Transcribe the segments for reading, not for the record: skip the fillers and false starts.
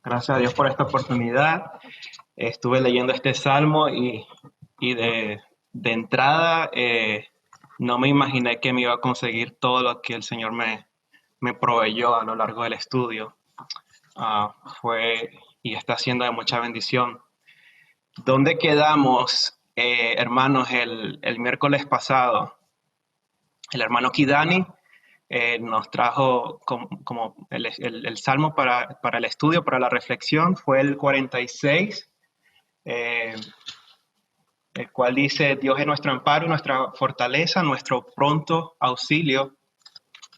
Gracias a Dios por esta oportunidad. Estuve leyendo este salmo y de entrada no me imaginé que me iba a conseguir todo lo que el Señor me proveyó a lo largo del estudio. Fue y está siendo de mucha bendición. ¿Dónde quedamos, hermanos, el miércoles pasado? El hermano Kidani nos trajo como el salmo para el estudio, para la reflexión, fue el 46, eh, el cual dice: Dios es nuestro amparo, nuestra fortaleza, nuestro pronto auxilio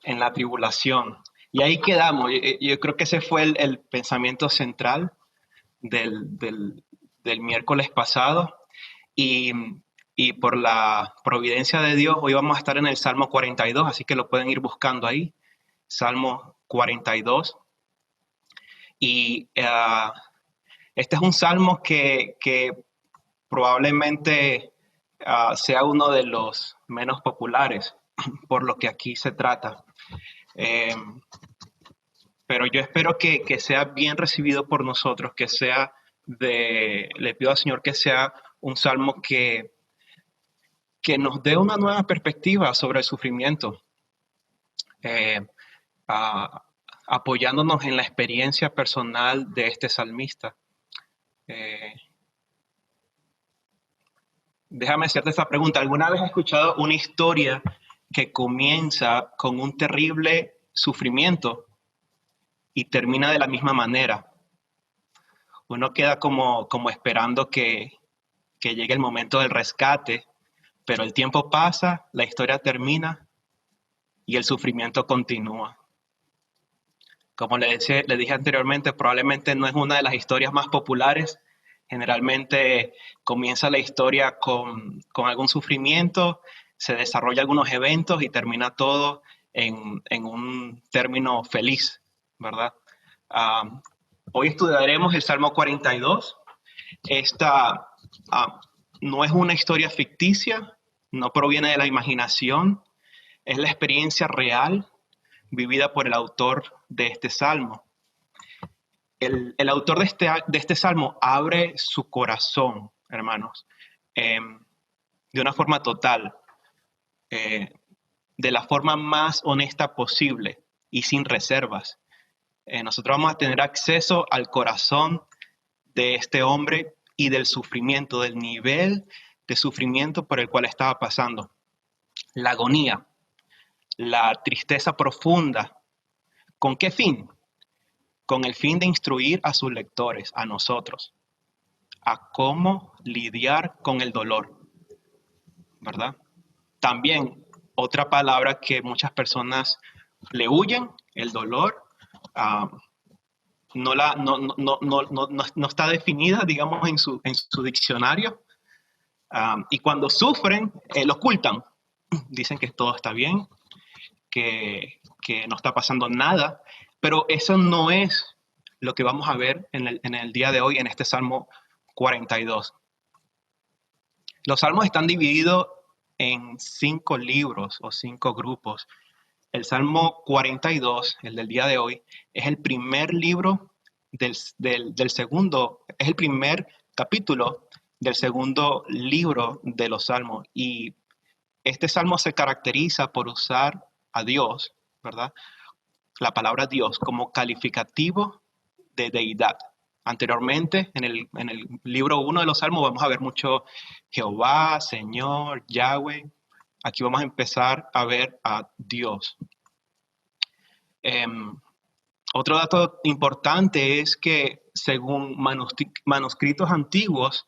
en la tribulación. Y ahí quedamos. Yo creo que ese fue el pensamiento central del miércoles pasado. Y, y por la providencia de Dios, hoy vamos a estar en el Salmo 42, así que lo pueden ir buscando ahí. Salmo 42. Y este es un salmo que probablemente sea uno de los menos populares, por lo que aquí se trata. Eh, pero yo espero que sea bien recibido por nosotros, le pido al Señor que sea un salmo que nos dé una nueva perspectiva sobre el sufrimiento, eh, a, apoyándonos en la experiencia personal de este salmista. Eh, Déjame hacerte esta pregunta. ¿Alguna vez has escuchado una historia que comienza con un terrible sufrimiento y termina de la misma manera? Uno queda como esperando que llegue el momento del rescate, pero el tiempo pasa, la historia termina y el sufrimiento continúa. Como le dije anteriormente, probablemente no es una de las historias más populares. Generalmente comienza la historia con algún sufrimiento, se desarrolla algunos eventos y termina todo en un término feliz, ¿verdad? Um, Hoy estudiaremos el Salmo 42. Esta no es una historia ficticia, no proviene de la imaginación, es la experiencia real vivida por el autor de este salmo. El autor de este salmo abre su corazón, hermanos, de una forma total, eh, de la forma más honesta posible y sin reservas. Nosotros vamos a tener acceso al corazón de este hombre y del sufrimiento, del nivel de sufrimiento por el cual estaba pasando. La agonía, la tristeza profunda. ¿Con qué fin? Con el fin de instruir a sus lectores, a nosotros, a cómo lidiar con el dolor, ¿verdad? También otra palabra que muchas personas le huyen, el dolor, uh, no está definida, digamos, en su diccionario. Y cuando sufren, lo ocultan. Dicen que todo está bien, que no está pasando nada, pero eso no es lo que vamos a ver en el día de hoy en este Salmo 42. Los salmos están divididos en 5 libros o 5 grupos. El Salmo 42, el del día de hoy, es el primer libro del segundo, es el primer capítulo del segundo libro de los salmos. Y este salmo se caracteriza por usar a Dios, ¿verdad? La palabra Dios como calificativo de deidad. Anteriormente, en el libro 1 de los Salmos, vamos a ver mucho Jehová, Señor, Yahweh. Aquí vamos a empezar a ver a Dios. Otro dato importante es que según manuscritos antiguos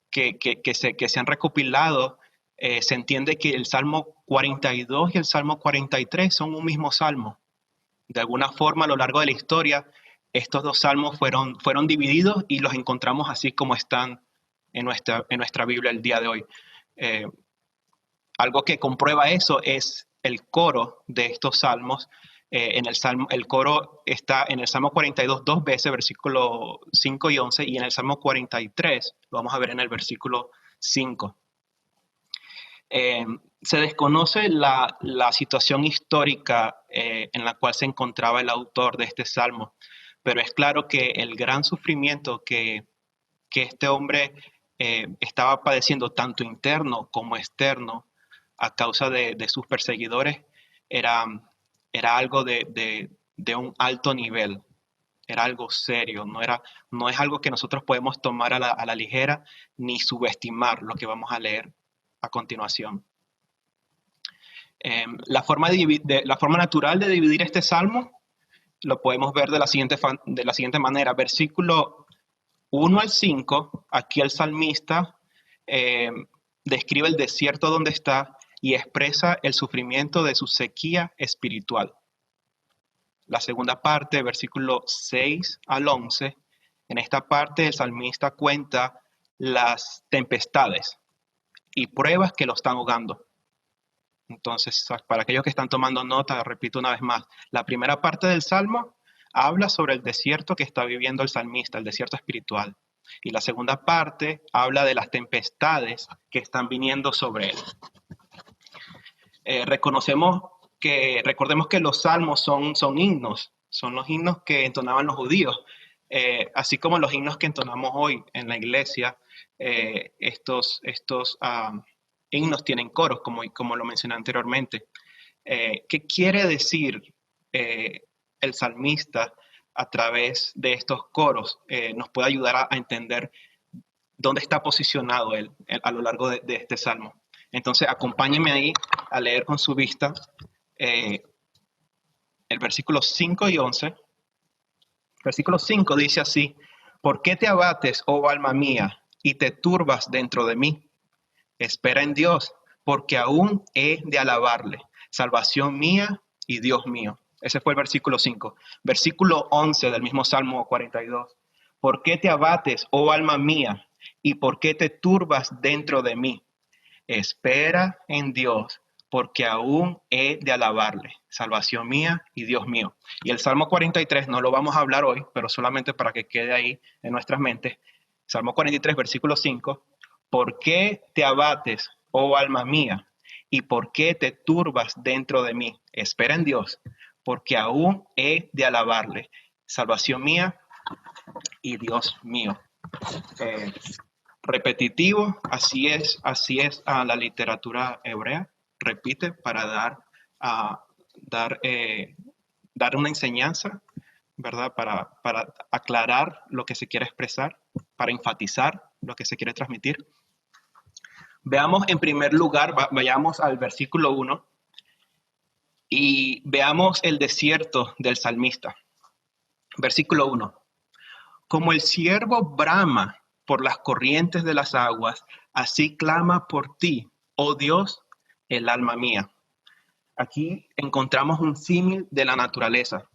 que se han recopilado, se entiende que el Salmo 42 y el Salmo 43 son un mismo salmo. De alguna forma, a lo largo de la historia, estos dos salmos fueron divididos y los encontramos así como están en nuestra Biblia el día de hoy. Eh, Algo que comprueba eso es el coro de estos salmos. El coro está en el Salmo 42 dos veces, versículo 5 y 11, y en el Salmo 43 lo vamos a ver en el versículo 5. Se desconoce la situación histórica en la cual se encontraba el autor de este salmo, pero es claro que el gran sufrimiento que este hombre estaba padeciendo, tanto interno como externo, a causa de sus perseguidores, era, era algo de un alto nivel, era algo serio, no es algo que nosotros podemos tomar a la ligera ni subestimar lo que vamos a leer a continuación. La forma natural de dividir este salmo lo podemos ver de la siguiente manera. Versículo 1 al 5, aquí el salmista describe el desierto donde está y expresa el sufrimiento de su sequía espiritual. La segunda parte, versículo 6 al 11, en esta parte el salmista cuenta las tempestades y pruebas que lo están ahogando. Entonces, para aquellos que están tomando nota, repito una vez más, la primera parte del Salmo habla sobre el desierto que está viviendo el salmista, el desierto espiritual. Y la segunda parte habla de las tempestades que están viniendo sobre él. Recordemos que los salmos son himnos, son los himnos que entonaban los judíos, así como los himnos que entonamos hoy en la iglesia. Estos himnos tienen coros, como lo mencioné anteriormente. ¿Qué quiere decir el salmista a través de estos coros? Nos puede ayudar a entender dónde está posicionado él a lo largo de este salmo. Entonces, acompáñenme ahí a leer con su vista el versículo 5 y 11. Versículo 5 dice así: ¿por qué te abates, oh alma mía, y te turbas dentro de mí? Espera en Dios, porque aún he de alabarle, salvación mía y Dios mío. Ese fue el versículo 5. Versículo 11 del mismo Salmo 42. ¿Por qué te abates, oh alma mía, y por qué te turbas dentro de mí? Espera en Dios, porque aún he de alabarle, salvación mía y Dios mío. Y el Salmo 43 no lo vamos a hablar hoy, pero solamente para que quede ahí en nuestras mentes. Salmo 43, versículo 5. ¿Por qué te abates, oh alma mía? ¿Y por qué te turbas dentro de mí? Espera en Dios, porque aún he de alabarle, salvación mía y Dios mío. Repetitivo, así es a la literatura hebrea. Repite para dar una enseñanza, ¿verdad? Para aclarar lo que se quiere expresar, para enfatizar lo que se quiere transmitir. Veamos en primer lugar, vayamos al versículo 1 y veamos el desierto del salmista. Versículo 1. Como el ciervo brama por las corrientes de las aguas, así clama por ti, oh Dios, el alma mía. Aquí encontramos un símil de la naturaleza.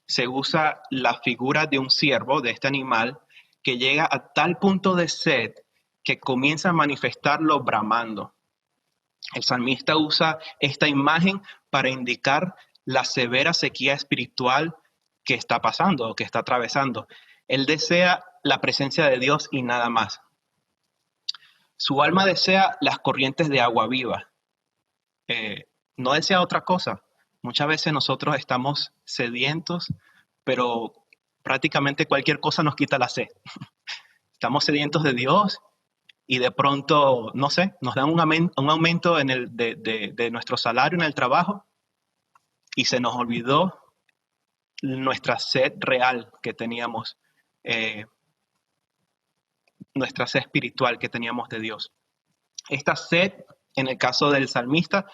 Se usa la figura de un ciervo, de este animal, que llega a tal punto de sed que comienza a manifestarlo bramando. El salmista usa esta imagen para indicar la severa sequía espiritual que está pasando o que está atravesando. Él desea la presencia de Dios y nada más. Su alma desea las corrientes de agua viva. No desea otra cosa. Muchas veces nosotros estamos sedientos, pero prácticamente cualquier cosa nos quita la sed. Estamos sedientos de Dios y de pronto, no sé, nos dan un aumento de nuestro salario en el trabajo y se nos olvidó nuestra sed real que teníamos, nuestra sed espiritual que teníamos de Dios. Esta sed, en el caso del salmista,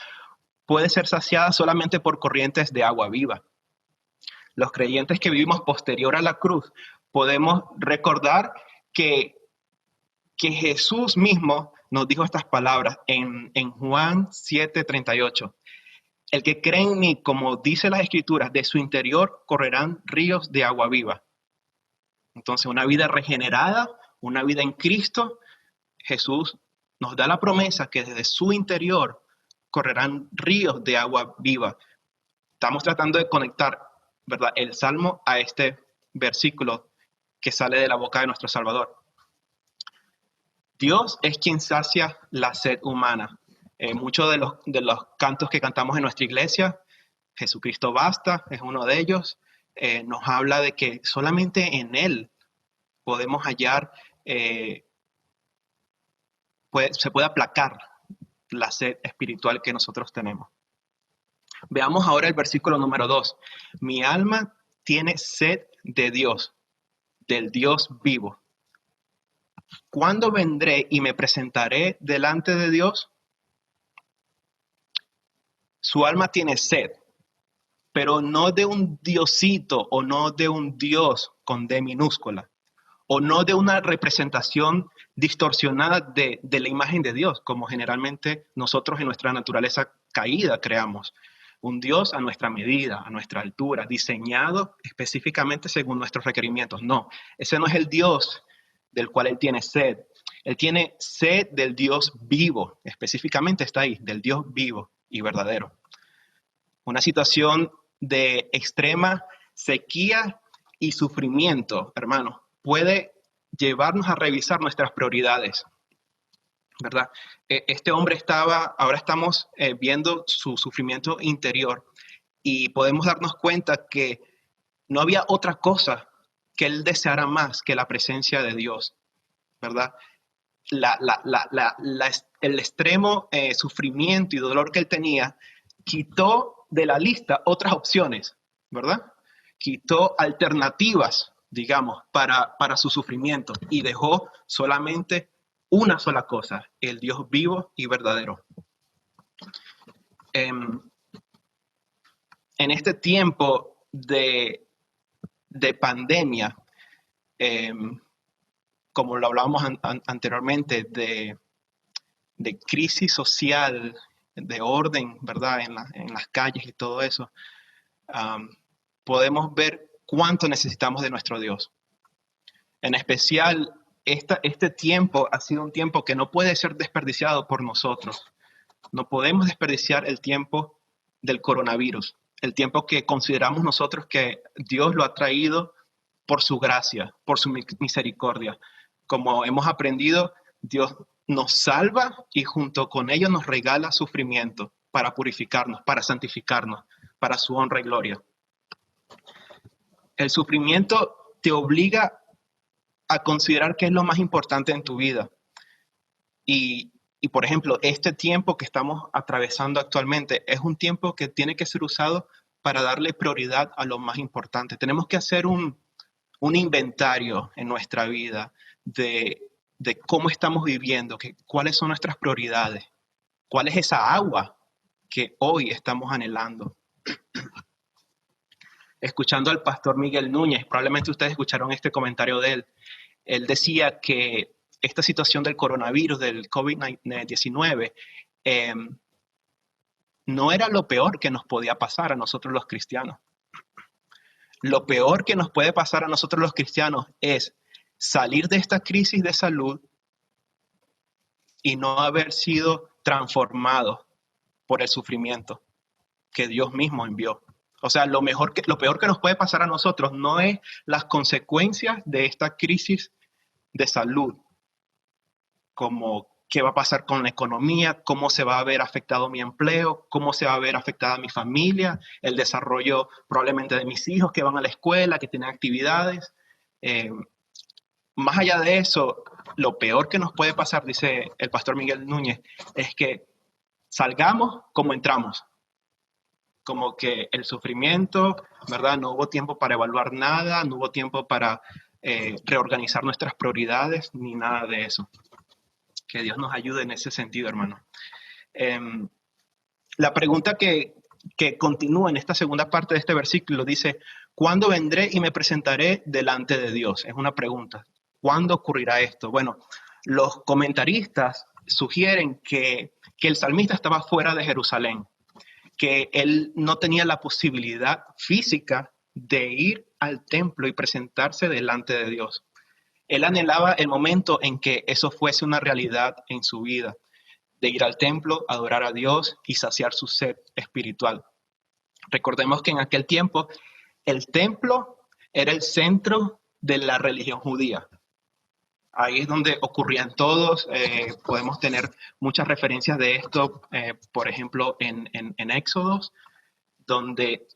puede ser saciada solamente por corrientes de agua viva. Los creyentes que vivimos posterior a la cruz podemos recordar que Jesús mismo nos dijo estas palabras en Juan 7:38. El que cree en mí, como dice las Escrituras, de su interior correrán ríos de agua viva. Entonces, una vida regenerada, una vida en Cristo, Jesús nos da la promesa que desde su interior correrán ríos de agua viva. Estamos tratando de conectar, ¿verdad?, el Salmo a este versículo que sale de la boca de nuestro Salvador. Dios es quien sacia la sed humana. Muchos de los cantos que cantamos en nuestra iglesia, Jesucristo basta, es uno de ellos. nos habla de que solamente en Él podemos hallar, se puede aplacar la sed espiritual que nosotros tenemos. Veamos ahora el versículo número 2. Mi alma tiene sed de Dios, del Dios vivo. ¿Cuándo vendré y me presentaré delante de Dios? Su alma tiene sed, pero no de un diosito o no de un Dios con D minúscula, o no de una representación distorsionada de la imagen de Dios, como generalmente nosotros en nuestra naturaleza caída creamos. Un Dios a nuestra medida, a nuestra altura, diseñado específicamente según nuestros requerimientos. No, ese no es el Dios del cual Él tiene sed. Él tiene sed del Dios vivo, específicamente está ahí, del Dios vivo y verdadero. Una situación de extrema sequía y sufrimiento, hermanos, puede llevarnos a revisar nuestras prioridades, ¿verdad? Este hombre ahora estamos viendo su sufrimiento interior y podemos darnos cuenta que no había otra cosa que él deseara más que la presencia de Dios, ¿verdad? El extremo sufrimiento y dolor que él tenía quitó de la lista otras opciones, ¿verdad? Quitó alternativas, digamos, para su sufrimiento y dejó solamente una sola cosa, el Dios vivo y verdadero. En este tiempo de pandemia, como lo hablábamos anteriormente, de crisis social, de orden, ¿verdad? En las calles y todo eso, podemos ver cuánto necesitamos de nuestro Dios. En especial, este tiempo ha sido un tiempo que no puede ser desperdiciado por nosotros. No podemos desperdiciar el tiempo del coronavirus, el tiempo que consideramos nosotros que Dios lo ha traído por su gracia, por su misericordia. Como hemos aprendido, Dios nos salva y junto con ello nos regala sufrimiento para purificarnos, para santificarnos, para su honra y gloria. El sufrimiento te obliga a considerar qué es lo más importante en tu vida. Y por ejemplo, este tiempo que estamos atravesando actualmente es un tiempo que tiene que ser usado para darle prioridad a lo más importante. Tenemos que hacer un inventario en nuestra vida de cómo estamos viviendo, cuáles son nuestras prioridades, cuál es esa agua que hoy estamos anhelando. Escuchando al pastor Miguel Núñez, probablemente ustedes escucharon este comentario de él. Él decía que esta situación del coronavirus, del COVID-19, no era lo peor que nos podía pasar a nosotros los cristianos. Lo peor que nos puede pasar a nosotros los cristianos es salir de esta crisis de salud y no haber sido transformados por el sufrimiento que Dios mismo envió. O sea, lo peor que nos puede pasar a nosotros no es las consecuencias de esta crisis de salud, como qué va a pasar con la economía, cómo se va a ver afectado mi empleo, cómo se va a ver afectada mi familia, el desarrollo probablemente de mis hijos que van a la escuela, que tienen actividades. Más allá de eso, lo peor que nos puede pasar, dice el pastor Miguel Núñez, es que salgamos como entramos. Como que el sufrimiento, ¿verdad? No hubo tiempo para evaluar nada, no hubo tiempo para reorganizar nuestras prioridades, ni nada de eso. Que Dios nos ayude en ese sentido, hermano. La pregunta que continúa en esta segunda parte de este versículo dice, ¿cuándo vendré y me presentaré delante de Dios? Es una pregunta. ¿Cuándo ocurrirá esto? Bueno, los comentaristas sugieren que el salmista estaba fuera de Jerusalén, que él no tenía la posibilidad física de ir al templo y presentarse delante de Dios. Él anhelaba el momento en que eso fuese una realidad en su vida, de ir al templo, adorar a Dios y saciar su sed espiritual. Recordemos que en aquel tiempo el templo era el centro de la religión judía. Ahí es donde ocurrían todos. Podemos tener muchas referencias de esto, por ejemplo, en Éxodos, donde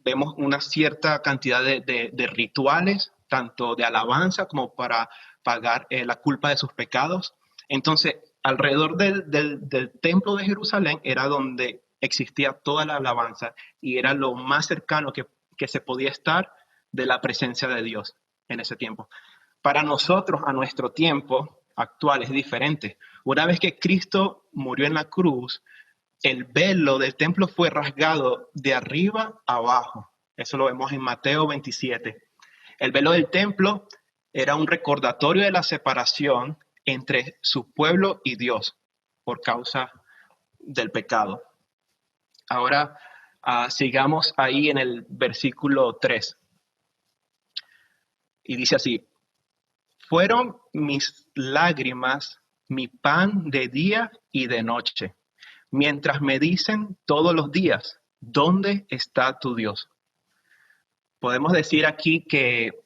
vemos una cierta cantidad de rituales, tanto de alabanza como para pagar la culpa de sus pecados. Entonces, alrededor del templo de Jerusalén era donde existía toda la alabanza y era lo más cercano que se podía estar de la presencia de Dios en ese tiempo. Para nosotros, a nuestro tiempo actual, es diferente. Una vez que Cristo murió en la cruz, el velo del templo fue rasgado de arriba a abajo. Eso lo vemos en Mateo 27. El velo del templo era un recordatorio de la separación entre su pueblo y Dios por causa del pecado. Ahora sigamos ahí en el versículo 3. Y dice así: fueron mis lágrimas mi pan de día y de noche, mientras me dicen todos los días, ¿dónde está tu Dios? Podemos decir aquí que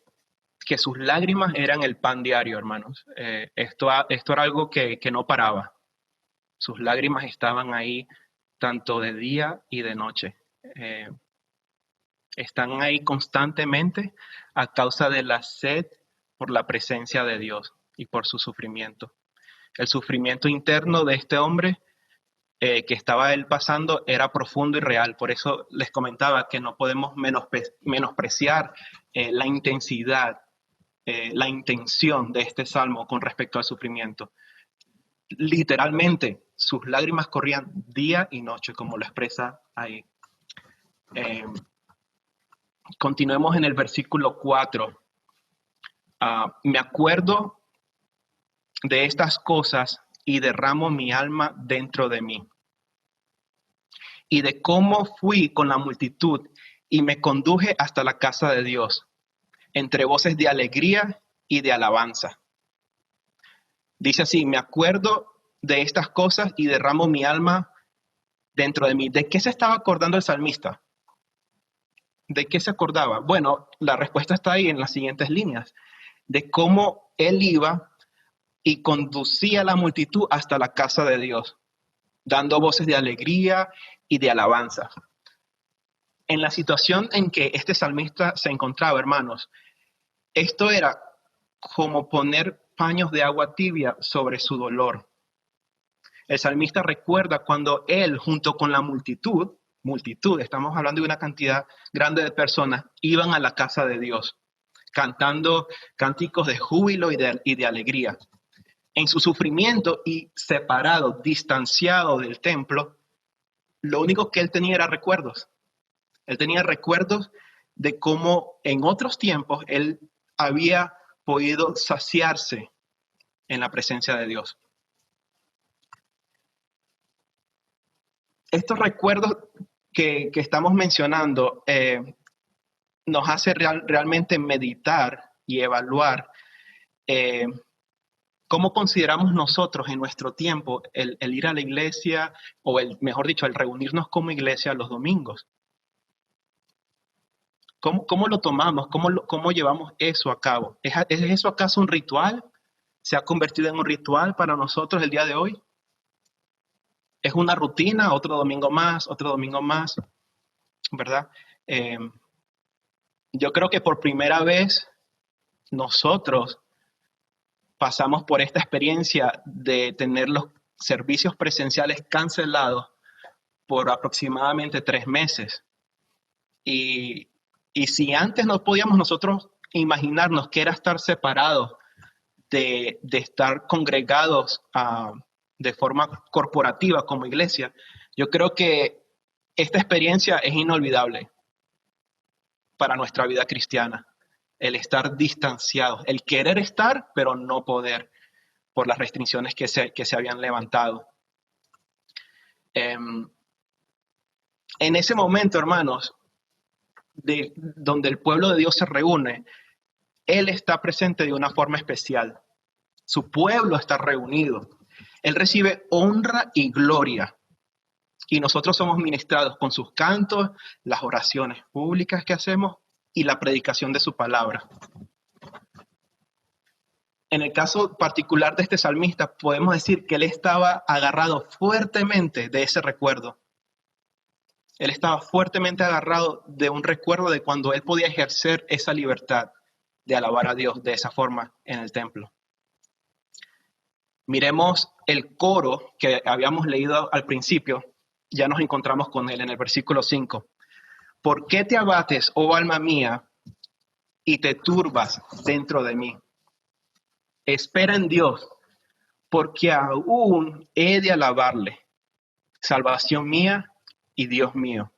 sus lágrimas eran el pan diario, hermanos. Esto era algo que no paraba. Sus lágrimas estaban ahí tanto de día y de noche. Están ahí constantemente a causa de la sed por la presencia de Dios y por su sufrimiento. El sufrimiento interno de este hombre que estaba él pasando era profundo y real. Por eso les comentaba que no podemos menospreciar la intensidad, la intención de este salmo con respecto al sufrimiento. Literalmente, sus lágrimas corrían día y noche, como lo expresa ahí. Continuemos en el versículo 4. Me acuerdo de estas cosas y derramo mi alma dentro de mí, y de cómo fui con la multitud y me conduje hasta la casa de Dios, entre voces de alegría y de alabanza. Dice así: me acuerdo de estas cosas y derramo mi alma dentro de mí. ¿De qué se estaba acordando el salmista? ¿De qué se acordaba? Bueno, la respuesta está ahí en las siguientes líneas, de cómo él iba y conducía a la multitud hasta la casa de Dios, dando voces de alegría y de alabanza. En la situación en que este salmista se encontraba, hermanos, esto era como poner paños de agua tibia sobre su dolor. El salmista recuerda cuando él, junto con la multitud, estamos hablando de una cantidad grande de personas, iban a la casa de Dios, cantando cánticos de júbilo y de alegría. En su sufrimiento y separado, distanciado del templo, lo único que él tenía era recuerdos. Él tenía recuerdos de cómo en otros tiempos él había podido saciarse en la presencia de Dios. Estos recuerdos que estamos mencionando nos hace realmente meditar y evaluar cómo consideramos nosotros en nuestro tiempo el ir a la iglesia, o mejor dicho, el reunirnos como iglesia los domingos. ¿Cómo lo tomamos? ¿Cómo llevamos eso a cabo? ¿Es eso acaso un ritual? ¿Se ha convertido en un ritual para nosotros el día de hoy? ¿Es una rutina? Otro domingo más, ¿verdad? Yo creo que por primera vez nosotros pasamos por esta experiencia de tener los servicios presenciales cancelados por aproximadamente 3 meses. Y si antes no podíamos nosotros imaginarnos qué era estar separados de estar congregados de forma corporativa como iglesia, yo creo que esta experiencia es inolvidable para nuestra vida cristiana. El estar distanciados, el querer estar, pero no poder por las restricciones que se habían levantado. En ese momento, hermanos, donde el pueblo de Dios se reúne, Él está presente de una forma especial. Su pueblo está reunido. Él recibe honra y gloria. Y nosotros somos ministrados con sus cantos, las oraciones públicas que hacemos y la predicación de su palabra. En el caso particular de este salmista, podemos decir que él estaba agarrado fuertemente de ese recuerdo. Él estaba fuertemente agarrado de un recuerdo de cuando él podía ejercer esa libertad de alabar a Dios de esa forma en el templo. Miremos el coro que habíamos leído al principio. Ya nos encontramos con él en el versículo 5. ¿Por qué te abates, oh alma mía, y te turbas dentro de mí? Espera en Dios, porque aún he de alabarle, salvación mía y Dios mío.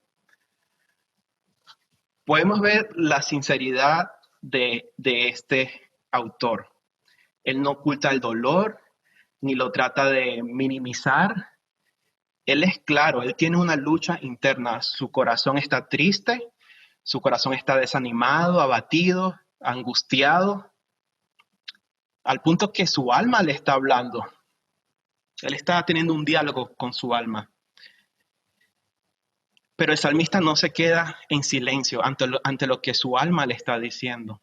Podemos ver la sinceridad de este autor. Él no oculta el dolor, ni lo trata de minimizar. Él es claro, él tiene una lucha interna. Su corazón está triste, su corazón está desanimado, abatido, angustiado, al punto que su alma le está hablando. Él está teniendo un diálogo con su alma. Pero el salmista no se queda en silencio ante lo que su alma le está diciendo.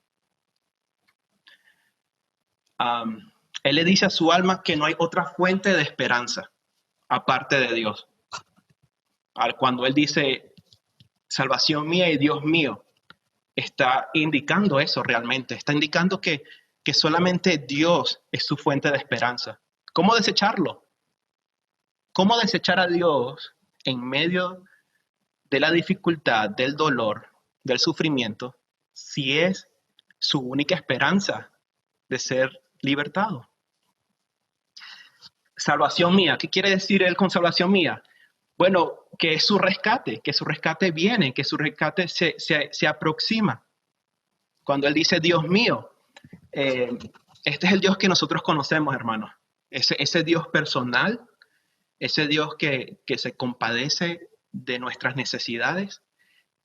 Él le dice a su alma que no hay otra fuente de esperanza aparte de Dios. Cuando él dice, salvación mía y Dios mío, está indicando eso realmente. Está indicando que solamente Dios es su fuente de esperanza. ¿Cómo desecharlo? ¿Cómo desechar a Dios en medio de la dificultad, del dolor, del sufrimiento, si es su única esperanza de ser libertado? Salvación mía, ¿qué quiere decir él con salvación mía? Bueno, que es su rescate, que su rescate viene, que su rescate se aproxima. Cuando él dice Dios mío, este es el Dios que nosotros conocemos, hermanos. Ese Dios personal, ese Dios que se compadece de nuestras necesidades,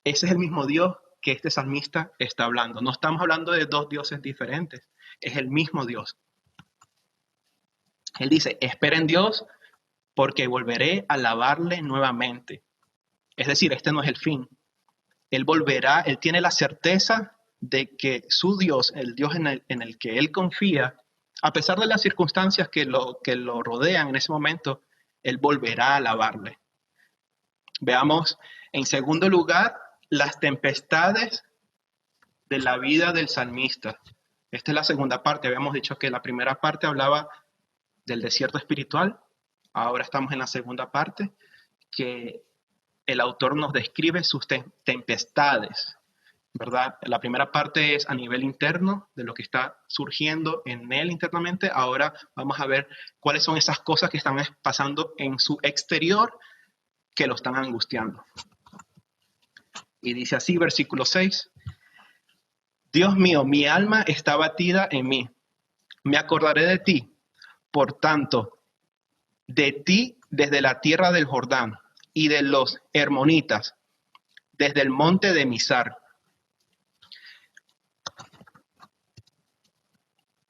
ese es el mismo Dios que este salmista está hablando. No estamos hablando de dos dioses diferentes, es el mismo Dios. Él dice, espera en Dios porque volveré a alabarle nuevamente. Es decir, este no es el fin. Él volverá, él tiene la certeza de que su Dios, el Dios en el que él confía, a pesar de las circunstancias que lo rodean en ese momento, él volverá a alabarle. Veamos, en segundo lugar, las tempestades de la vida del salmista. Esta es la segunda parte. Habíamos dicho que la primera parte hablaba del desierto espiritual. Ahora estamos en la segunda parte, que el autor nos describe sus tempestades, ¿verdad? La primera parte es a nivel interno, de lo que está surgiendo en él internamente. Ahora vamos a ver cuáles son esas cosas que están pasando en su exterior que lo están angustiando. Y dice así, versículo 6. Dios mío, mi alma está batida en mí. Me acordaré de ti. Por tanto, de ti desde la tierra del Jordán y de los hermonitas, desde el monte de Mizar.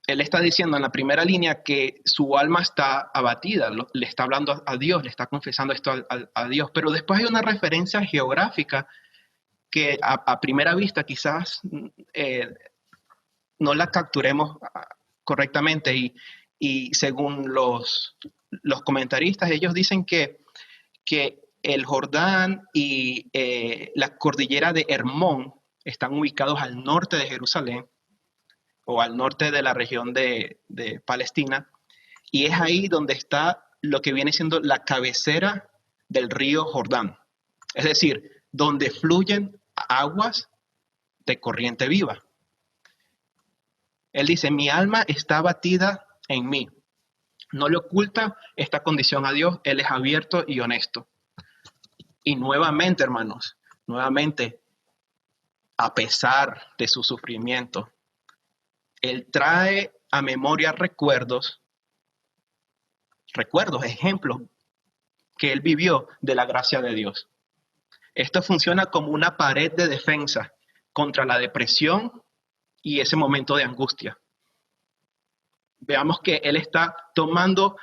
Él está diciendo en la primera línea que su alma está abatida, le está hablando a Dios, le está confesando esto a Dios, pero después hay una referencia geográfica que a primera vista quizás no la capturemos correctamente y según los comentaristas, ellos dicen que el Jordán y la cordillera de Hermón están ubicados al norte de Jerusalén o al norte de la región de Palestina, y es ahí donde está lo que viene siendo la cabecera del río Jordán, es decir, donde fluyen aguas de corriente viva. Él dice, mi alma está batida en mí. No le oculta esta condición a Dios, Él es abierto y honesto. Y nuevamente, hermanos, nuevamente, a pesar de su sufrimiento, Él trae a memoria recuerdos, ejemplos que Él vivió de la gracia de Dios. Esto funciona como una pared de defensa contra la depresión y ese momento de angustia. Veamos que Él está tomando,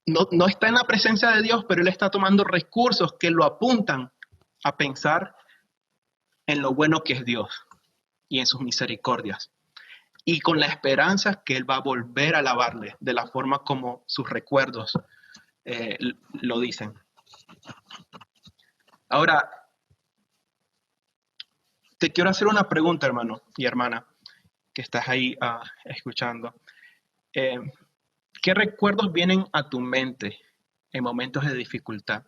no está en la presencia de Dios, pero Él está tomando recursos que lo apuntan a pensar en lo bueno que es Dios y en sus misericordias. Y con la esperanza que Él va a volver a alabarle de la forma como sus recuerdos lo dicen. Ahora, te quiero hacer una pregunta, hermano y hermana, que estás ahí escuchando. Eh, ¿Qué recuerdos vienen a tu mente en momentos de dificultad?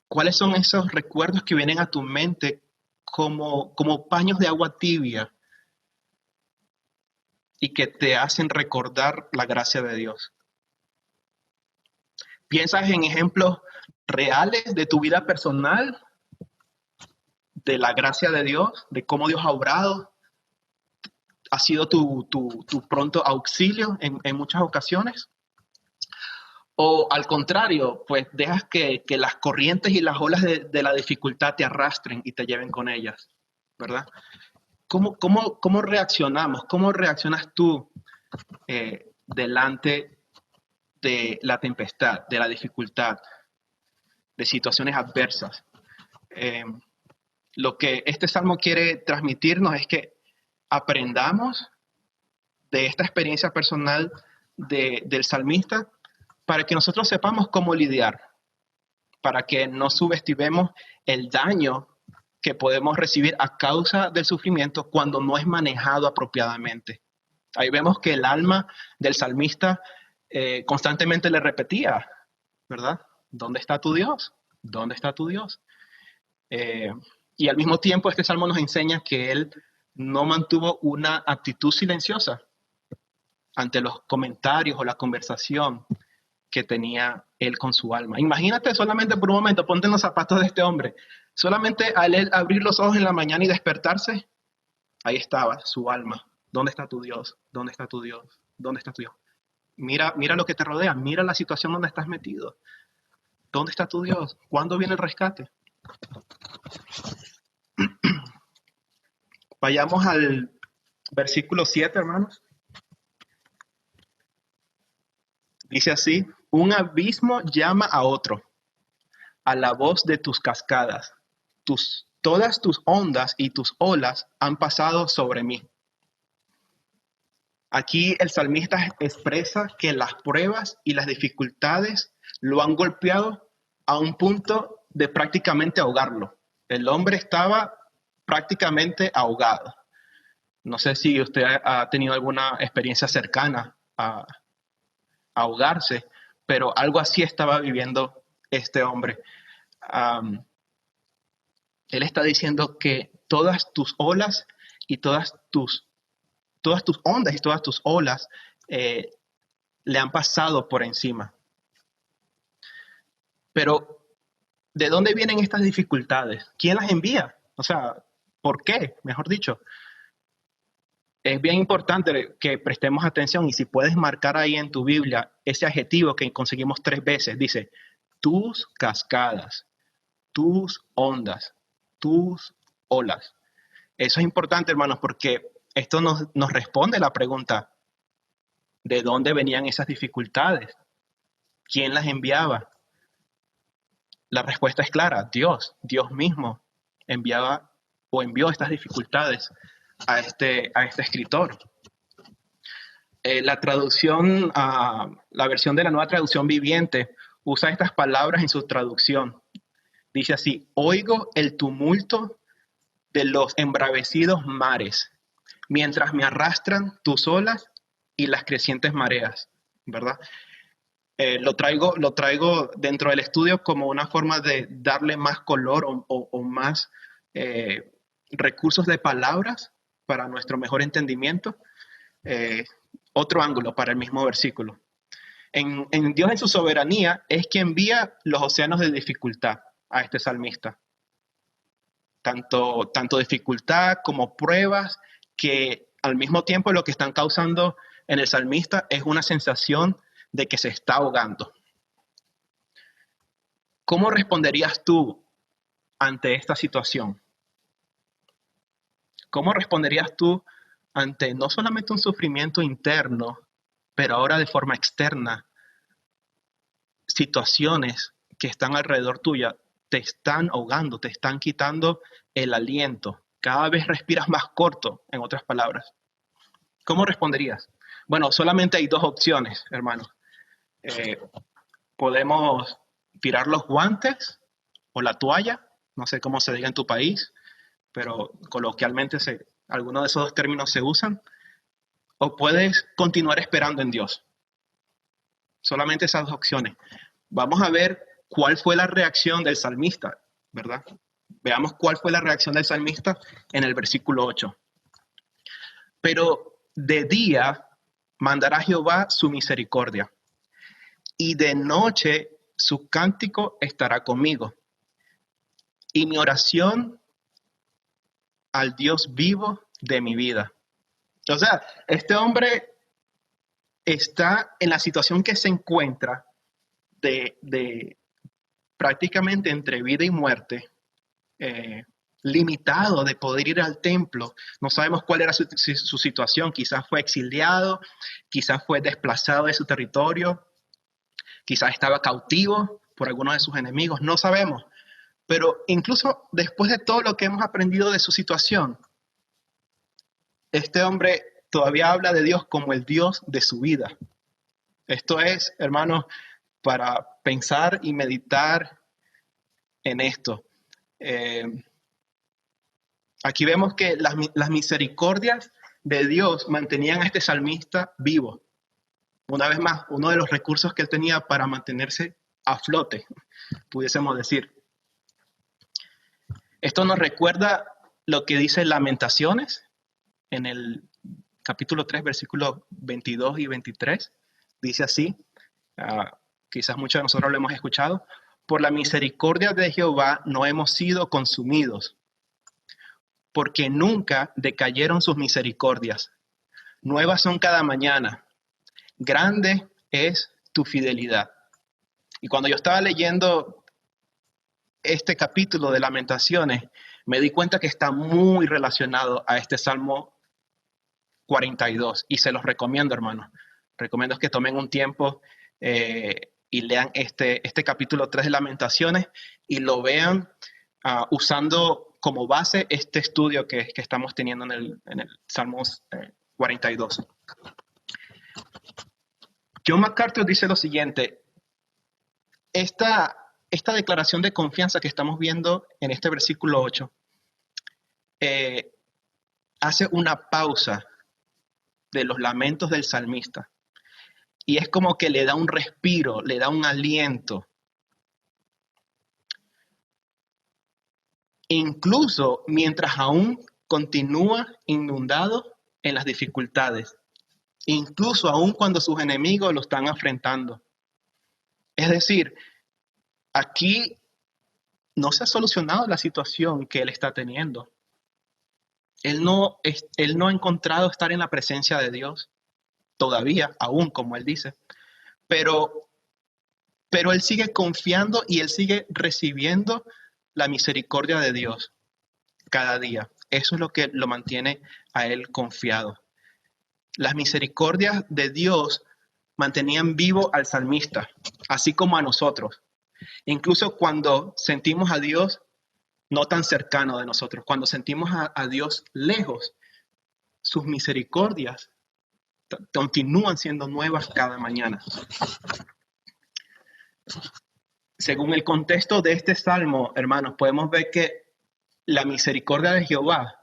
¿Cuáles son esos recuerdos que vienen a tu mente como paños de agua tibia y que te hacen recordar la gracia de Dios? ¿Piensas en ejemplos reales de tu vida personal, de la gracia de Dios, de cómo Dios ha obrado, ha sido tu pronto auxilio en muchas ocasiones? ¿O al contrario, pues dejas que las corrientes y las olas de la dificultad te arrastren y te lleven con ellas, ¿verdad? ¿Cómo reaccionamos? ¿Cómo reaccionas tú delante de la tempestad, de la dificultad, de situaciones adversas? Eh, lo que este salmo quiere transmitirnos es que aprendamos de esta experiencia personal del salmista para que nosotros sepamos cómo lidiar, para que no subestimemos el daño que podemos recibir a causa del sufrimiento cuando no es manejado apropiadamente. Ahí vemos que el alma del salmista constantemente le repetía, ¿verdad? ¿Dónde está tu Dios? ¿Dónde está tu Dios? Eh, y al mismo tiempo este salmo nos enseña que él no mantuvo una actitud silenciosa ante los comentarios o la conversación que tenía él con su alma. Imagínate solamente por un momento, ponte en los zapatos de este hombre. Solamente al él abrir los ojos en la mañana y despertarse, ahí estaba su alma. ¿Dónde está tu Dios? ¿Dónde está tu Dios? ¿Dónde está tu Dios? Mira lo que te rodea, mira la situación donde estás metido. ¿Dónde está tu Dios? ¿Cuándo viene el rescate? Vayamos al versículo 7, hermanos. Dice así, un abismo llama a otro, a la voz de tus cascadas. Todas tus ondas y tus olas han pasado sobre mí. Aquí el salmista expresa que las pruebas y las dificultades lo han golpeado a un punto de prácticamente ahogarlo. El hombre estaba prácticamente ahogado. No sé si usted ha tenido alguna experiencia cercana a ahogarse, pero algo así estaba viviendo este hombre. Um, Él está diciendo que todas tus olas y todas tus ondas y todas tus olas le han pasado por encima. Pero, ¿de dónde vienen estas dificultades? ¿Quién las envía? O sea, ¿por qué? Mejor dicho. Es bien importante que prestemos atención y si puedes marcar ahí en tu Biblia ese adjetivo que conseguimos 3 veces, dice, tus cascadas, tus ondas, tus olas. Eso es importante, hermanos, porque esto nos responde la pregunta, ¿de dónde venían esas dificultades? ¿Quién las enviaba? La respuesta es clara, Dios mismo enviaba o envió estas dificultades a este escritor. La traducción, la versión de la Nueva Traducción Viviente usa estas palabras en su traducción. Dice así, oigo el tumulto de los embravecidos mares, mientras me arrastran tus olas y las crecientes mareas, ¿verdad? Lo traigo dentro del estudio como una forma de darle más color o más recursos de palabras para nuestro mejor entendimiento. Otro ángulo para el mismo versículo. En Dios en su soberanía es quien envía los océanos de dificultad a este salmista. Tanto dificultad como pruebas que al mismo tiempo lo que están causando en el salmista es una sensación de que se está ahogando. ¿Cómo responderías tú ante esta situación? ¿Cómo responderías tú ante no solamente un sufrimiento interno, pero ahora de forma externa, situaciones que están alrededor tuya te están ahogando, te están quitando el aliento? Cada vez respiras más corto, en otras palabras. ¿Cómo responderías? Bueno, solamente hay 2 opciones, hermanos. podemos tirar los guantes o la toalla, no sé cómo se diga en tu país, pero coloquialmente algunos de esos dos términos se usan, o puedes continuar esperando en Dios. Solamente esas dos opciones. Vamos a ver cuál fue la reacción del salmista, ¿verdad? Veamos cuál fue la reacción del salmista en el versículo 8. Pero de día mandará Jehová su misericordia, y de noche su cántico estará conmigo, y mi oración al Dios vivo de mi vida. O sea, este hombre está en la situación que se encuentra de prácticamente entre vida y muerte, limitado de poder ir al templo. No sabemos cuál era su situación. Quizás fue exiliado, quizás fue desplazado de su territorio, quizás estaba cautivo por algunos de sus enemigos, no sabemos. Pero incluso después de todo lo que hemos aprendido de su situación, este hombre todavía habla de Dios como el Dios de su vida. Esto es, hermanos, para pensar y meditar en esto. Aquí vemos que las misericordias de Dios mantenían a este salmista vivo. Una vez más, uno de los recursos que él tenía para mantenerse a flote, pudiésemos decir. Esto nos recuerda lo que dice Lamentaciones en el capítulo 3, versículos 22 y 23. Dice así, quizás muchos de nosotros lo hemos escuchado: por la misericordia de Jehová no hemos sido consumidos, porque nunca decayeron sus misericordias. Nuevas son cada mañana. Grande es tu fidelidad. Y cuando yo estaba leyendo este capítulo de Lamentaciones, me di cuenta que está muy relacionado a este Salmo 42. Y se los recomiendo, hermanos. Recomiendo que tomen un tiempo y lean este capítulo 3 de Lamentaciones y lo vean usando como base este estudio que estamos teniendo en el Salmos 42. John MacArthur dice lo siguiente: esta declaración de confianza que estamos viendo en este versículo 8 hace una pausa de los lamentos del salmista, y es como que le da un respiro, le da un aliento. Incluso mientras aún continúa inundado en las dificultades, incluso aún cuando sus enemigos lo están afrentando. Es decir, aquí no se ha solucionado la situación que él está teniendo. Él no ha encontrado estar en la presencia de Dios todavía, aún como él dice, pero él sigue confiando y él sigue recibiendo la misericordia de Dios cada día. Eso es lo que lo mantiene a él confiado. Las misericordias de Dios mantenían vivo al salmista, así como a nosotros. Incluso cuando sentimos a Dios no tan cercano de nosotros, cuando sentimos a Dios lejos, sus misericordias continúan siendo nuevas cada mañana. Según el contexto de este salmo, hermanos, podemos ver que la misericordia de Jehová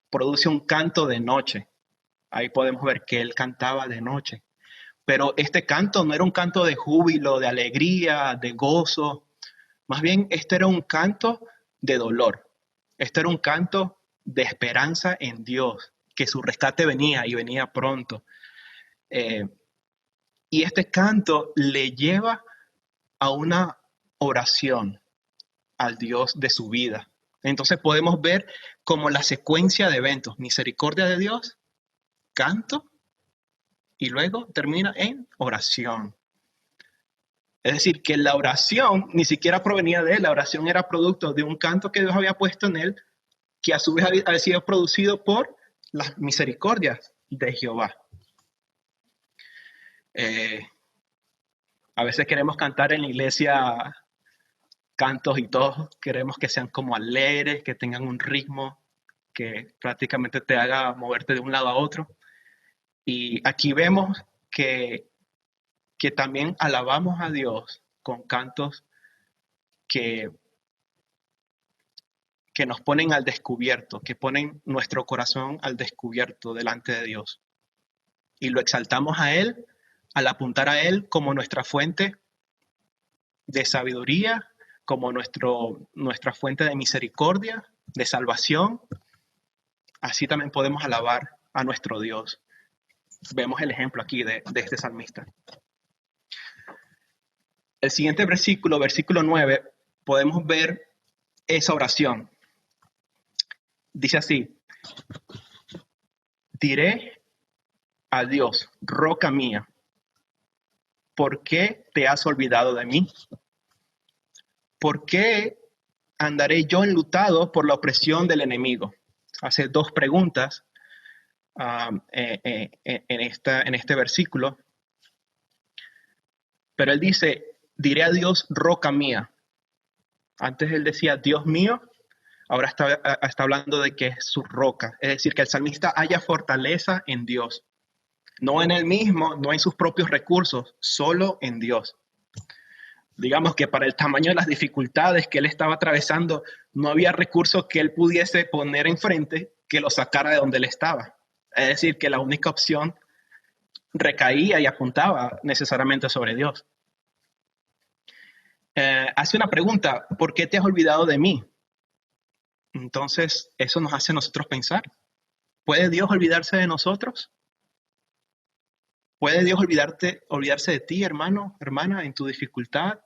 produce un canto de noche. Ahí podemos ver que él cantaba de noche. Pero este canto no era un canto de júbilo, de alegría, de gozo. Más bien, este era un canto de dolor. Este era un canto de esperanza en Dios, que su rescate venía y venía pronto. Y este canto le lleva a una oración al Dios de su vida. Entonces podemos ver como la secuencia de eventos: misericordia de Dios, canto, y luego termina en oración. Es decir, que la oración ni siquiera provenía de él, la oración era producto de un canto que Dios había puesto en él, que a su vez había sido producido por las misericordias de Jehová. A veces queremos cantar en la iglesia cantos y todos queremos que sean como alegres, que tengan un ritmo que prácticamente te haga moverte de un lado a otro. Y aquí vemos que también alabamos a Dios con cantos que nos ponen al descubierto, que ponen nuestro corazón al descubierto delante de Dios. Y lo exaltamos a Él al apuntar a Él como nuestra fuente de sabiduría, como nuestra fuente de misericordia, de salvación. Así también podemos alabar a nuestro Dios. Vemos el ejemplo aquí de este salmista. El siguiente versículo, versículo 9, podemos ver esa oración. Dice así: diré a Dios, roca mía, ¿por qué te has olvidado de mí? ¿Por qué andaré yo enlutado por la opresión del enemigo? Hace dos preguntas en este versículo. Pero él dice, diré a Dios, roca mía. Antes él decía, Dios mío, ahora está hablando de que es su roca. Es decir, que el salmista haya fortaleza en Dios. No en él mismo, no en sus propios recursos, solo en Dios. Digamos que para el tamaño de las dificultades que él estaba atravesando, no había recurso que él pudiese poner enfrente que lo sacara de donde él estaba. Es decir, que la única opción recaía y apuntaba necesariamente sobre Dios. Hace una pregunta, ¿por qué te has olvidado de mí? Entonces, eso nos hace a nosotros pensar. ¿Puede Dios olvidarse de nosotros? ¿Puede Dios olvidarse de ti, hermano, hermana, en tu dificultad?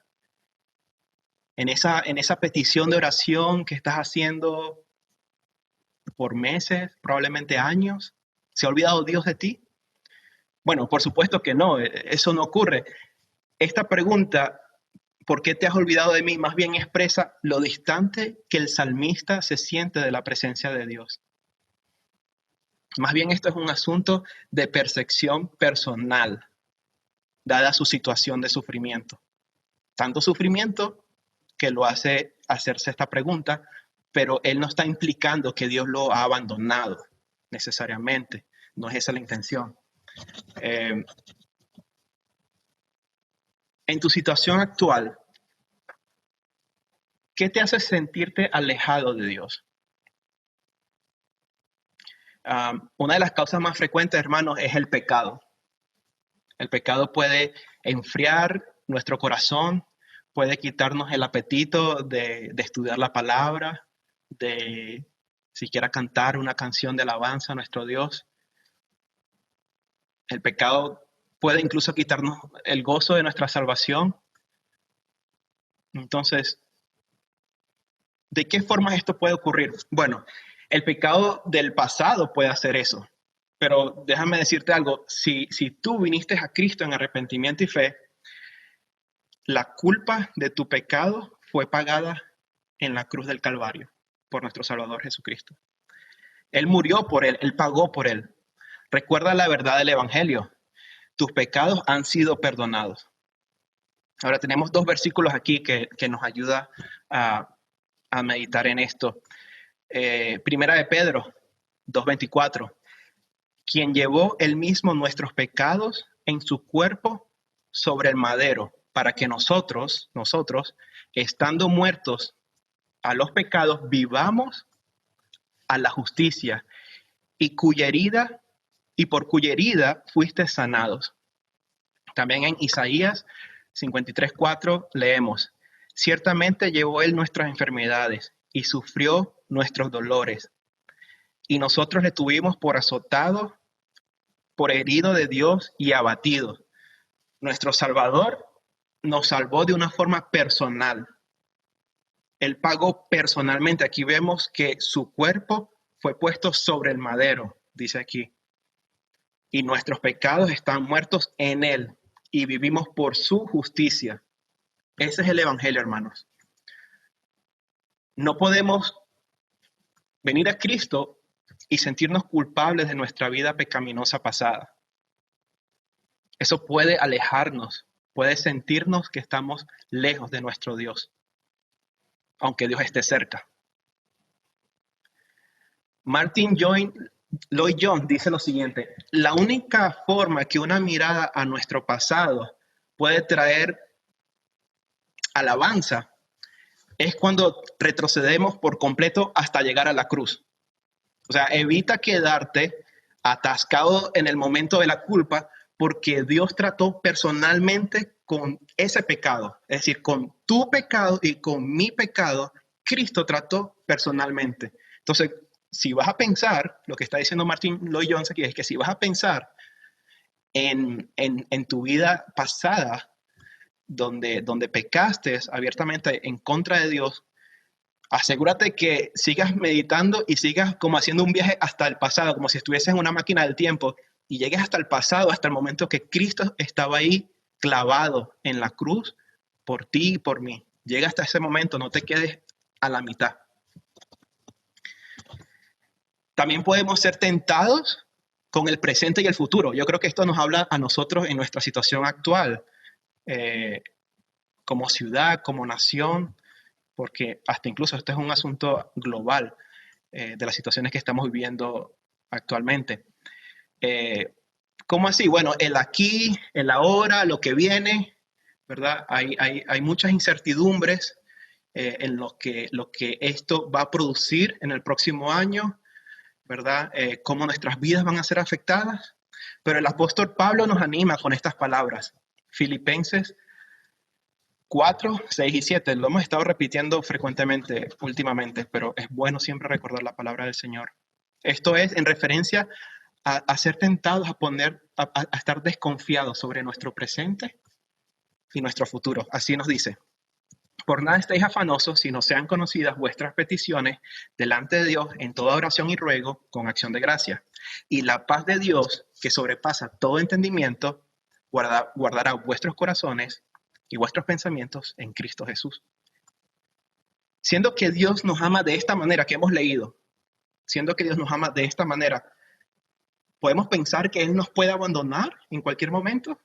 En esa petición de oración que estás haciendo por meses, probablemente años. ¿Se ha olvidado Dios de ti? Bueno, por supuesto que no, eso no ocurre. Esta pregunta, ¿por qué te has olvidado de mí? Más bien expresa lo distante que el salmista se siente de la presencia de Dios. Más bien esto es un asunto de percepción personal, dada su situación de sufrimiento. Tanto sufrimiento que lo hace hacerse esta pregunta, pero él no está implicando que Dios lo ha abandonado necesariamente. No es esa la intención. En tu situación actual, ¿qué te hace sentirte alejado de Dios? Una de las causas más frecuentes, hermanos, es el pecado. El pecado puede enfriar nuestro corazón, puede quitarnos el apetito de estudiar la palabra, de siquiera cantar una canción de alabanza a nuestro Dios. El pecado puede incluso quitarnos el gozo de nuestra salvación. Entonces, ¿de qué forma esto puede ocurrir? Bueno, el pecado del pasado puede hacer eso. Pero déjame decirte algo, si tú viniste a Cristo en arrepentimiento y fe, la culpa de tu pecado fue pagada en la cruz del Calvario por nuestro Salvador Jesucristo. Él murió por él, él pagó por él. Recuerda la verdad del Evangelio. Tus pecados han sido perdonados. Ahora tenemos dos versículos aquí que nos ayuda a meditar en esto. Primera de Pedro 2:24. Quien llevó él mismo nuestros pecados en su cuerpo sobre el madero, para que nosotros, estando muertos a los pecados, vivamos a la justicia, y por cuya herida fuiste sanados. También en Isaías 53:4 leemos, ciertamente llevó él nuestras enfermedades y sufrió nuestros dolores, y nosotros le tuvimos por azotado, por herido de Dios y abatido. Nuestro Salvador nos salvó de una forma personal. Él pagó personalmente. Aquí vemos que su cuerpo fue puesto sobre el madero, dice aquí. Y nuestros pecados están muertos en él y vivimos por su justicia. Ese es el Evangelio, hermanos. No podemos venir a Cristo y sentirnos culpables de nuestra vida pecaminosa pasada. Eso puede alejarnos, puede sentirnos que estamos lejos de nuestro Dios, aunque Dios esté cerca. Martin Lloyd Jones dice lo siguiente: la única forma que una mirada a nuestro pasado puede traer alabanza es cuando retrocedemos por completo hasta llegar a la cruz. O sea, evita quedarte atascado en el momento de la culpa porque Dios trató personalmente con ese pecado. Es decir, con tu pecado y con mi pecado, Cristo trató personalmente. Entonces, si vas a pensar, lo que está diciendo Martin Lloyd Jones aquí es que si vas a pensar en tu vida pasada, donde pecaste abiertamente en contra de Dios, asegúrate que sigas meditando y sigas como haciendo un viaje hasta el pasado, como si estuvieses en una máquina del tiempo y llegues hasta el pasado, hasta el momento que Cristo estaba ahí clavado en la cruz por ti y por mí. Llega hasta ese momento, no te quedes a la mitad. También podemos ser tentados con el presente y el futuro. Yo creo que esto nos habla a nosotros en nuestra situación actual, como ciudad, como nación, porque hasta incluso este es un asunto global de las situaciones que estamos viviendo actualmente. ¿Cómo así? Bueno, el aquí, el ahora, lo que viene, ¿verdad? Hay muchas incertidumbres en lo que esto va a producir en el próximo año, ¿verdad? Cómo nuestras vidas van a ser afectadas. Pero el apóstol Pablo nos anima con estas palabras. Filipenses 4, 6 y 7. Lo hemos estado repitiendo frecuentemente últimamente, pero es bueno siempre recordar la palabra del Señor. Esto es en referencia a ser tentados a estar desconfiados sobre nuestro presente y nuestro futuro. Así nos dice. Por nada estéis afanosos, sino sean conocidas vuestras peticiones delante de Dios en toda oración y ruego con acción de gracia. Y la paz de Dios, que sobrepasa todo entendimiento, guardará vuestros corazones y vuestros pensamientos en Cristo Jesús. Siendo que Dios nos ama de esta manera que hemos leído, siendo que Dios nos ama de esta manera, ¿podemos pensar que Él nos puede abandonar en cualquier momento?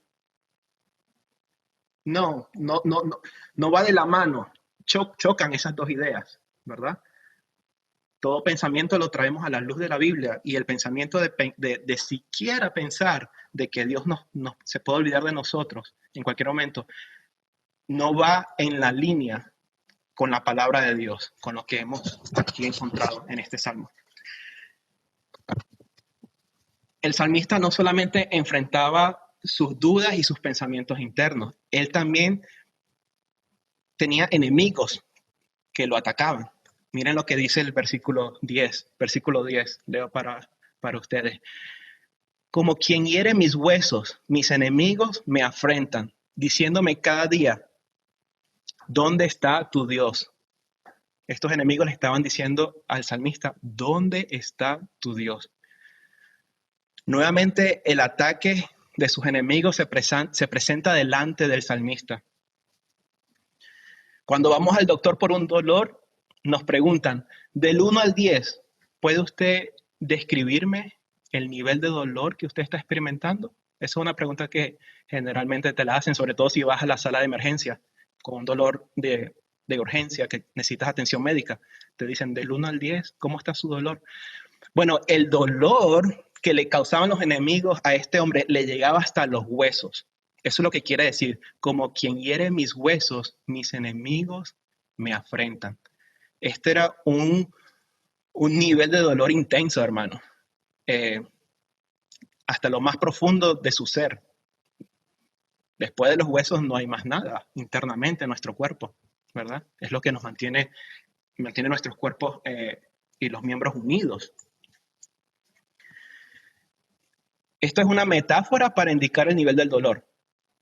No va de la mano. Chocan esas dos ideas, ¿verdad? Todo pensamiento lo traemos a la luz de la Biblia y el pensamiento de siquiera pensar de que Dios se puede olvidar de nosotros en cualquier momento, no va en la línea con la palabra de Dios, con lo que hemos aquí encontrado en este salmo. El salmista no solamente enfrentaba sus dudas y sus pensamientos internos, él también tenía enemigos que lo atacaban. Miren lo que dice el versículo 10, leo para ustedes. Como quien hiere mis huesos, mis enemigos me afrentan, diciéndome cada día, ¿dónde está tu Dios? Estos enemigos le estaban diciendo al salmista, ¿dónde está tu Dios? Nuevamente el ataque de sus enemigos se presenta delante del salmista. Cuando vamos al doctor por un dolor, nos preguntan, del 1 al 10, ¿puede usted describirme el nivel de dolor que usted está experimentando? Esa es una pregunta que generalmente te la hacen, sobre todo si vas a la sala de emergencia con un dolor de urgencia, que necesitas atención médica. Te dicen, del 1 al 10, ¿cómo está su dolor? Bueno, el dolor que le causaban los enemigos a este hombre le llegaba hasta los huesos. Eso es lo que quiere decir, como quien hiere mis huesos, mis enemigos me afrentan. Este era un nivel de dolor intenso, hermano. Hasta lo más profundo de su ser. Después de los huesos no hay más nada internamente en nuestro cuerpo, ¿verdad? Es lo que nos mantiene nuestros cuerpos y los miembros unidos. Esto es una metáfora para indicar el nivel del dolor.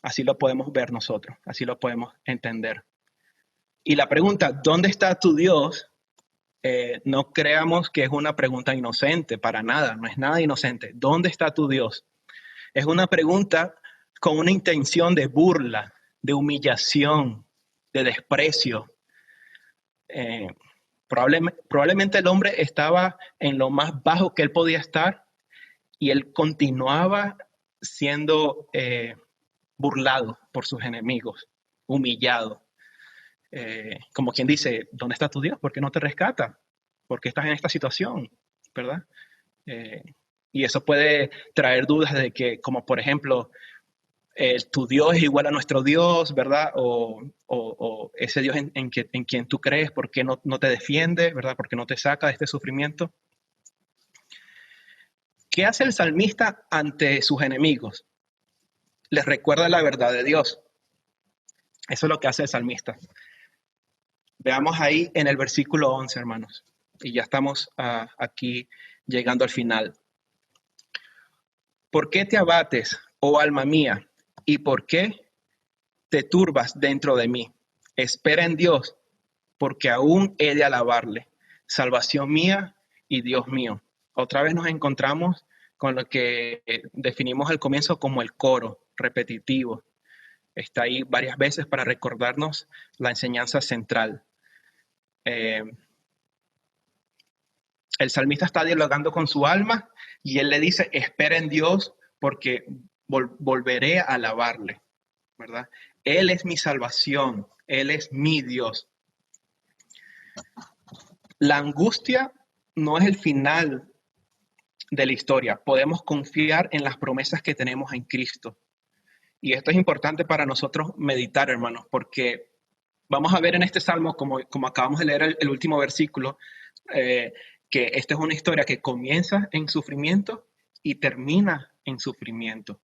Así lo podemos ver nosotros, así lo podemos entender. Y la pregunta, ¿dónde está tu Dios? No creamos que es una pregunta inocente, para nada, no es nada inocente. ¿Dónde está tu Dios? Es una pregunta con una intención de burla, de humillación, de desprecio. Probablemente el hombre estaba en lo más bajo que él podía estar y él continuaba siendo burlado por sus enemigos, humillado. Como quien dice, ¿dónde está tu Dios? ¿Por qué no te rescata? ¿Por qué estás en esta situación? ¿Verdad? Y eso puede traer dudas de que, como por ejemplo, tu Dios es igual a nuestro Dios, ¿verdad? O ese Dios en quien tú crees, ¿por qué no te defiende, ¿verdad? ¿Por qué no te saca de este sufrimiento? ¿Qué hace el salmista ante sus enemigos? Les recuerda la verdad de Dios. Eso es lo que hace el salmista. Veamos ahí en el versículo 11, hermanos. Y ya estamos aquí llegando al final. ¿Por qué te abates, oh alma mía? ¿Y por qué te turbas dentro de mí? Espera en Dios, porque aún he de alabarle, salvación mía y Dios mío. Otra vez nos encontramos con lo que definimos al comienzo como el coro repetitivo. Está ahí varias veces para recordarnos la enseñanza central. El salmista está dialogando con su alma y él le dice, espera en Dios porque volveré a alabarle, ¿verdad? Él es mi salvación, Él es mi Dios. La angustia no es el final de la historia. Podemos confiar en las promesas que tenemos en Cristo. Y esto es importante para nosotros meditar, hermanos, porque vamos a ver en este salmo, como acabamos de leer el último versículo, que esta es una historia que comienza en sufrimiento y termina en sufrimiento.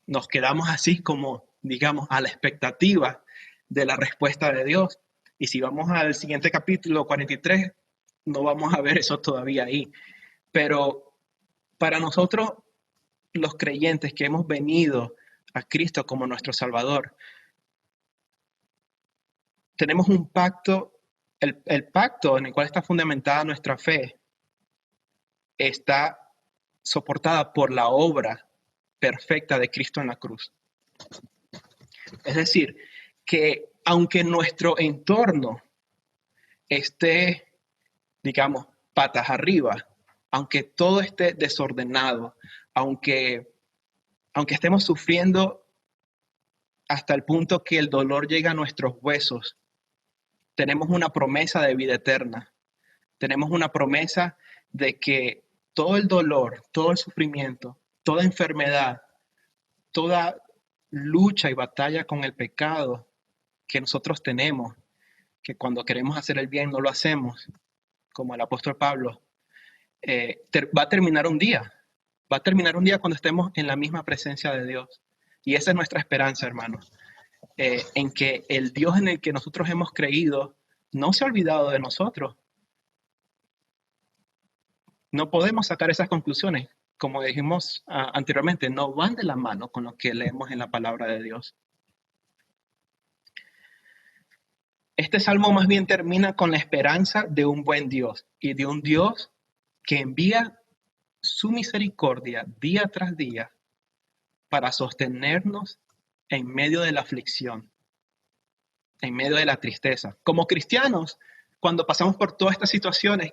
Nos quedamos así como, digamos, a la expectativa de la respuesta de Dios. Y si vamos al siguiente capítulo 43, no vamos a ver eso todavía ahí. Pero para nosotros, los creyentes que hemos venido a Cristo como nuestro Salvador, tenemos un pacto, el pacto en el cual está fundamentada nuestra fe, está soportada por la obra perfecta de Cristo en la cruz. Es decir, que aunque nuestro entorno esté, digamos, patas arriba, aunque todo esté desordenado, aunque estemos sufriendo hasta el punto que el dolor llega a nuestros huesos, tenemos una promesa de vida eterna. Tenemos una promesa de que todo el dolor, todo el sufrimiento, toda enfermedad, toda lucha y batalla con el pecado que nosotros tenemos, que cuando queremos hacer el bien no lo hacemos, como el apóstol Pablo, va a terminar un día. Va a terminar un día cuando estemos en la misma presencia de Dios. Y esa es nuestra esperanza, hermanos, en que el Dios en el que nosotros hemos creído no se ha olvidado de nosotros. No podemos sacar esas conclusiones. Como dijimos anteriormente, no van de la mano con lo que leemos en la palabra de Dios. Este salmo más bien termina con la esperanza de un buen Dios y de un Dios que envía su misericordia día tras día para sostenernos en medio de la aflicción, en medio de la tristeza. Como cristianos, cuando pasamos por todas estas situaciones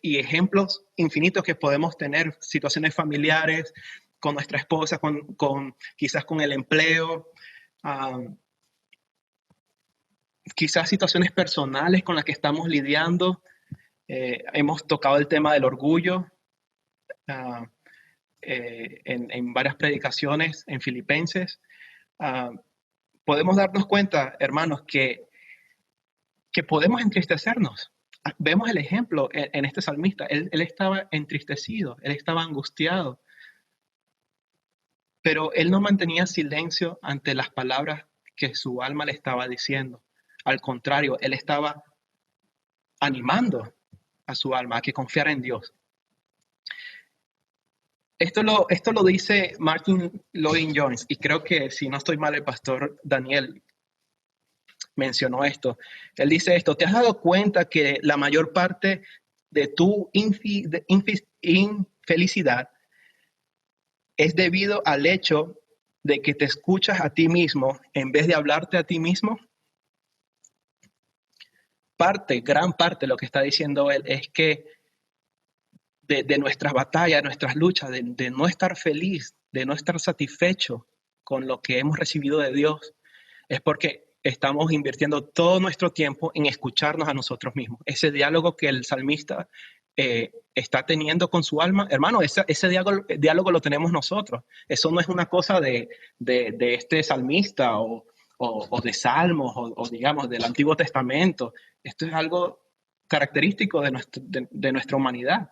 y ejemplos infinitos que podemos tener, situaciones familiares, con nuestra esposa, quizás con el empleo, quizás situaciones personales con las que estamos lidiando. Hemos tocado el tema del orgullo en varias predicaciones en Filipenses. Podemos darnos cuenta, hermanos, que podemos entristecernos. Vemos el ejemplo en este salmista. Él estaba entristecido, él estaba angustiado, pero él no mantenía silencio ante las palabras que su alma le estaba diciendo. Al contrario, él estaba animando a su alma a que confiara en Dios. Esto lo dice Martin Lloyd-Jones, y creo que, si no estoy mal, el pastor Daniel mencionó esto. Él dice esto: ¿te has dado cuenta que la mayor parte de tu infelicidad es debido al hecho de que te escuchas a ti mismo en vez de hablarte a ti mismo? Gran parte de lo que está diciendo él es que de nuestras batallas, de nuestras luchas, de no estar feliz, de no estar satisfecho con lo que hemos recibido de Dios, es porque estamos invirtiendo todo nuestro tiempo en escucharnos a nosotros mismos. Ese diálogo que el salmista está teniendo con su alma, hermano, ese diálogo lo tenemos nosotros. Eso no es una cosa de este salmista o de Salmos o digamos del Antiguo Testamento. Esto es algo característico de nuestra humanidad.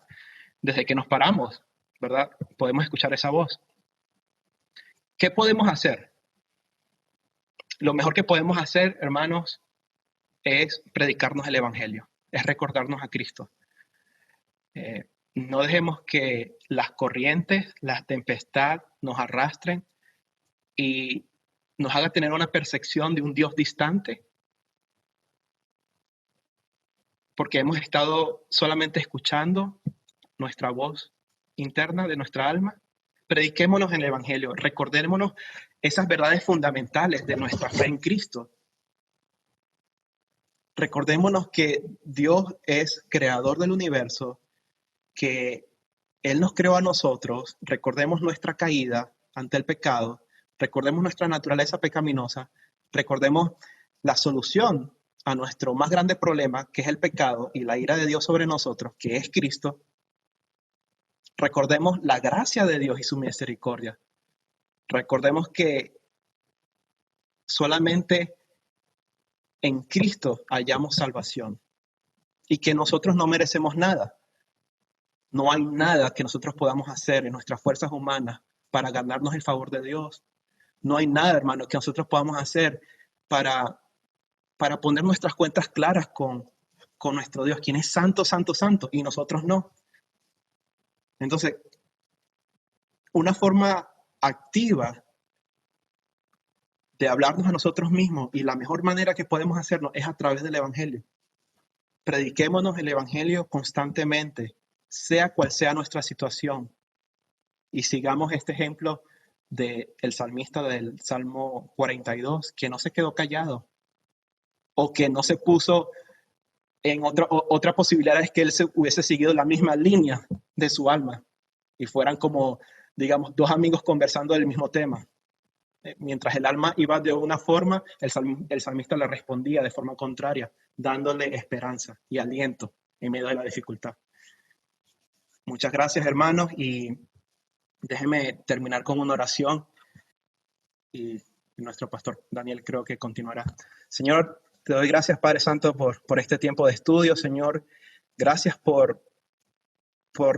Desde que nos paramos, ¿verdad? Podemos escuchar esa voz. ¿Qué podemos hacer? Lo mejor que podemos hacer, hermanos, es predicarnos el Evangelio, es recordarnos a Cristo. No dejemos que las corrientes, la tempestad nos arrastren y nos haga tener una percepción de un Dios distante, porque hemos estado solamente escuchando nuestra voz interna de nuestra alma. Prediquémonos en el Evangelio, recordémonos esas verdades fundamentales de nuestra fe en Cristo. Recordémonos que Dios es creador del universo, que Él nos creó a nosotros, recordemos nuestra caída ante el pecado, recordemos nuestra naturaleza pecaminosa, recordemos la solución a nuestro más grande problema, que es el pecado y la ira de Dios sobre nosotros, que es Cristo. Recordemos la gracia de Dios y su misericordia. Recordemos que solamente en Cristo hallamos salvación y que nosotros no merecemos nada. No hay nada que nosotros podamos hacer en nuestras fuerzas humanas para ganarnos el favor de Dios. No hay nada, hermano, que nosotros podamos hacer para poner nuestras cuentas claras con nuestro Dios, quien es santo, santo, santo, y nosotros no. Entonces, una forma activa de hablarnos a nosotros mismos y la mejor manera que podemos hacerlo es a través del Evangelio. Prediquémonos el Evangelio constantemente, sea cual sea nuestra situación, y sigamos este ejemplo del salmista del Salmo 42, que no se quedó callado o que no se puso en otra posibilidad es que él hubiese seguido la misma línea de su alma y fueran como, digamos, dos amigos conversando del mismo tema. Mientras el alma iba de una forma, el salmista le respondía de forma contraria, dándole esperanza y aliento en medio de la dificultad. Muchas gracias, hermanos, y déjenme terminar con una oración y nuestro pastor Daniel creo que continuará. Señor, te doy gracias, Padre Santo, por este tiempo de estudio, Señor. Gracias por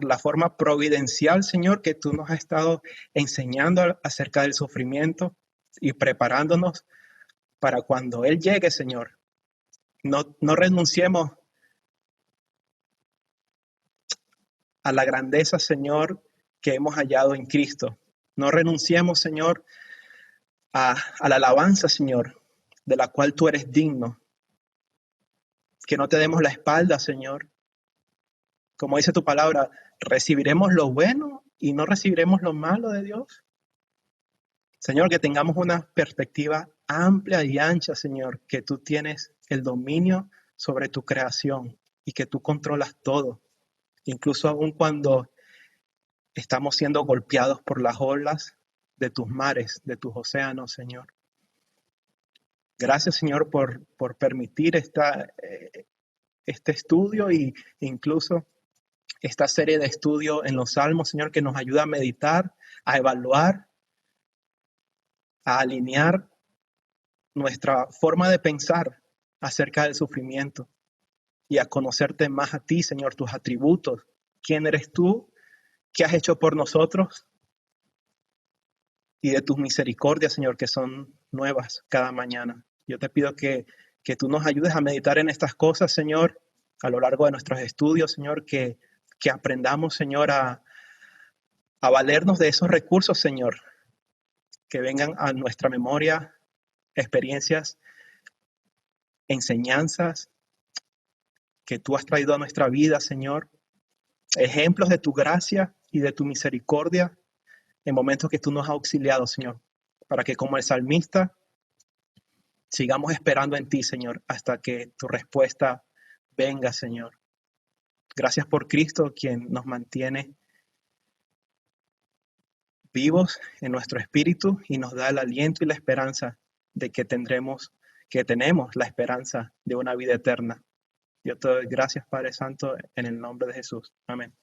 la forma providencial, Señor, que tú nos has estado enseñando acerca del sufrimiento y preparándonos para cuando Él llegue, Señor. No renunciemos a la grandeza, Señor, que hemos hallado en Cristo. No renunciemos, Señor, a la alabanza, Señor, de la cual tú eres digno. Que no te demos la espalda, Señor. Como dice tu palabra, recibiremos lo bueno y no recibiremos lo malo de Dios. Señor, que tengamos una perspectiva amplia y ancha, Señor, que tú tienes el dominio sobre tu creación y que tú controlas todo, incluso aún cuando estamos siendo golpeados por las olas de tus mares, de tus océanos, Señor. Gracias, Señor, por permitir este estudio e incluso esta serie de estudio en los Salmos, Señor, que nos ayuda a meditar, a evaluar, a alinear nuestra forma de pensar acerca del sufrimiento y a conocerte más a ti, Señor, tus atributos, quién eres tú, qué has hecho por nosotros y de tus misericordias, Señor, que son nuevas cada mañana. Yo te pido que tú nos ayudes a meditar en estas cosas, Señor, a lo largo de nuestros estudios, Señor, que aprendamos, Señor, a valernos de esos recursos, Señor, que vengan a nuestra memoria, experiencias, enseñanzas que tú has traído a nuestra vida, Señor, ejemplos de tu gracia y de tu misericordia en momentos que tú nos has auxiliado, Señor, para que como el salmista sigamos esperando en ti, Señor, hasta que tu respuesta venga, Señor. Gracias por Cristo, quien nos mantiene vivos en nuestro espíritu y nos da el aliento y la esperanza de que tenemos la esperanza de una vida eterna. Yo te doy gracias, Padre Santo, en el nombre de Jesús. Amén.